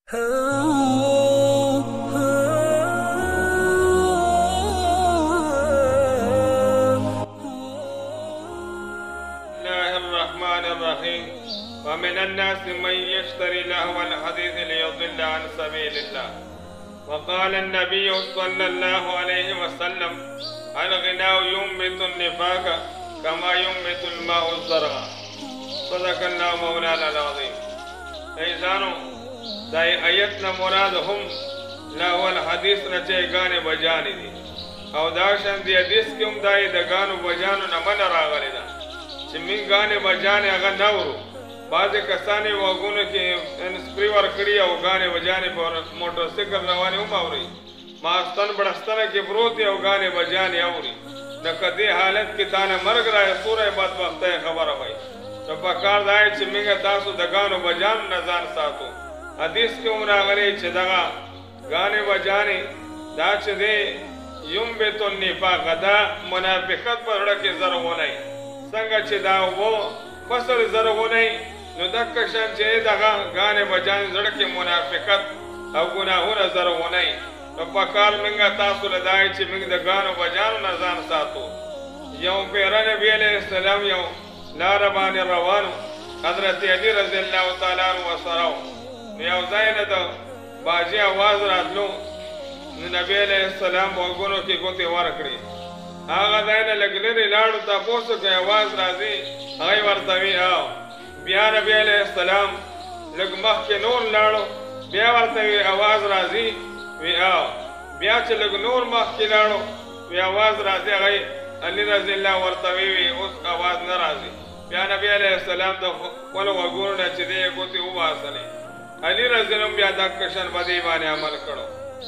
بسم الله الرحمن الرحيم. ومن الناس من يشتري لهو الحديث ليضل عن سبيل الله. وقال النبي صلى الله عليه وسلم: الغناء ينبت النفاق كما ينبت الماء الزرع. صدق الله مولانا العظيم. ایزانو دای آیتنا مراد هم لهو الحدیث نچه گانے بجانی دی او داشن دی حدیث کم دای دا گانو بجانو نمن راغلی دا چه من گانے بجانے اگر نورو بعض کسانی واگونو که انسپری ورکڑی او گانے بجانے پر موٹر سکر روانی هم آوری ماستن بڑستن که بروتی او گانے بجانے آوری نکا دی حالت کی تانا مرگ رای سورہ بدبخت خبر ہوئی تو پکار دای چه منگا تاسو دا گانو بجانو نزان ساتو حدیث کے عمر آگلی چه دغا گانے بجانے دا چه دے ینبت النفاق دا منافقت پر رڑک زرغونی سنگا چه دا وہ فصل زرغونی نو دکشن چه دغا گانے بجانے زرک منافقت او گناہون زرغونی نو پکار منگا تاسو لدائی چه منگ دا گانو بجانو نزان ساتو یو پیران نبی علیہ السلام یو لاربان روانو حضرت علی رضی اللہ تعالیٰ عنہ وصراو یو ځای نه د باجی آواز راتلو نبی علیہ السلام وګونو کې ګوتې ورکړې هغه ځای نه لږ لرې لاړو تاسو کې آواز راځي هغه ورته وی بیا نبی علیہ السلام لږ مخکې نور لاړو بیا ورته وی آواز راځي وی بیا چې لږ نور مخکې لاړو وی آواز راځي هغه علی رضی الله ورته وی اوس آواز نه راځي بیا نبی علیہ السلام د خپل وګونو نه چې دې ګوتې وباسلې علی رضی اللہ بیا دکشن بدی بانے عمل کرو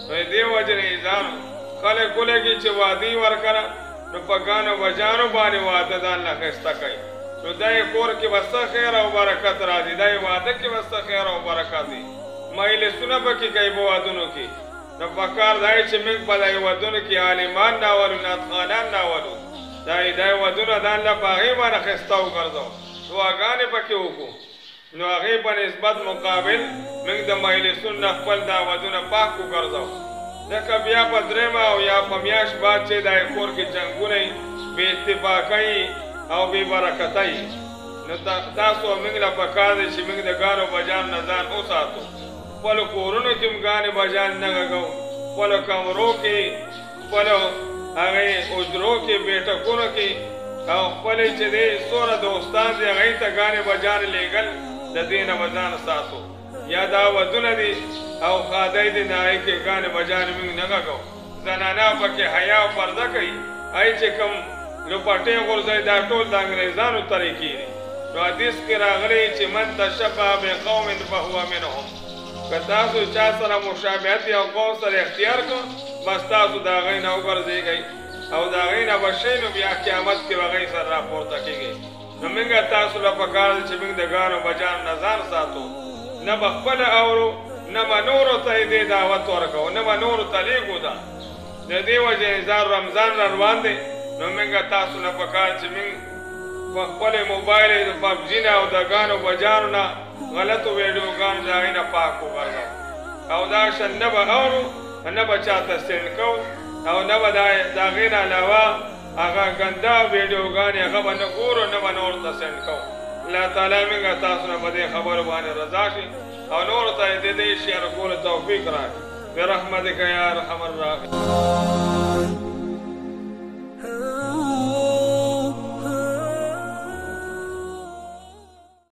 تو دی وجہ ایزانو کلے کلے کی چه وادی ورکرا نو پگانو بجانو بانے وعددان لخستا کئی نو دائی کور کی بستا خیر و برکت را دی دائی وعدہ کی بستا خیر و برکت دی مائل سنب کی کئی بوادنو کی نو پکار دائی چه منگ پدائی ودنو کی عالمان ناولو ناتخانان ناولو دائی ودنو دان لپاغی بانا خستاو کردو تو آگانے پکی ہوکو نو هغه په نسبت مقابل موږ د مجلسونو نه خپل دعوتونه پاک وګرځو ځکه بیا په درېیمه او یا په میاشت بعد چې د کور کې جنګونه بې اتفاقۍ او بې برکتۍ نو تاسو موږ له پکار دی چې موږ د ګانو بجان نه ځان وساتو خپلو کورونو کې هم ګانې بجان نه غږو خپلو کمرو کې خپلو هغې حجرو کې بیټکونو کې او خپلې چې دی څومره دوستان دی هغې ته ګانې بجان لیږل د دینه وزان ساتو یا دا ودونه دي او خادای دي نه هغې کې ګانې بجانې موږ نه غږو زنانه پکې حیا او پرده کوي هغې چې کوم لوپټې غورځوي دا ټول د انګریزانو طریقې دي نو حدیث کې راغلی چې من تشبه بقوم فهو منهم که تاسو چا سره مشابهت یو قوم سره اختیار کړو بس تاسو د هغې نه وګرځېږئ او د هغې نه به شئ نو بیا قیامت کې به هغې سره راپورته کېږئ نو موږ تاسو له پکار دی چې موږ د ګانو بجانو نه ځان ساتو نه به خپله اورو نه به نورو ته یې دې دعوت ورکوو نه به نورو ته لیږو ده د دې وجې انتظار رمضان را روان دی نو موږ تاسو نه پکار چې موږ په خپلې موبایل د پبجي نه او د ګانو بجانو نه غلطو ویډیوګانو د هغې نه پاک وګرځو او دا شن نه به اورو نه به چاته سینډ کوو او نه به د هغې نه علاوه هغه ګنده ویډیوګانې هغه به نه ګورو نه به نورو ته سینډ کوو الله تعالی موږ تاسو نه په دې خبرو باندې رضا شي او نورو ته د دې شیانو کولو توفیق راکړي برحمتک یا ارحم الراحمین.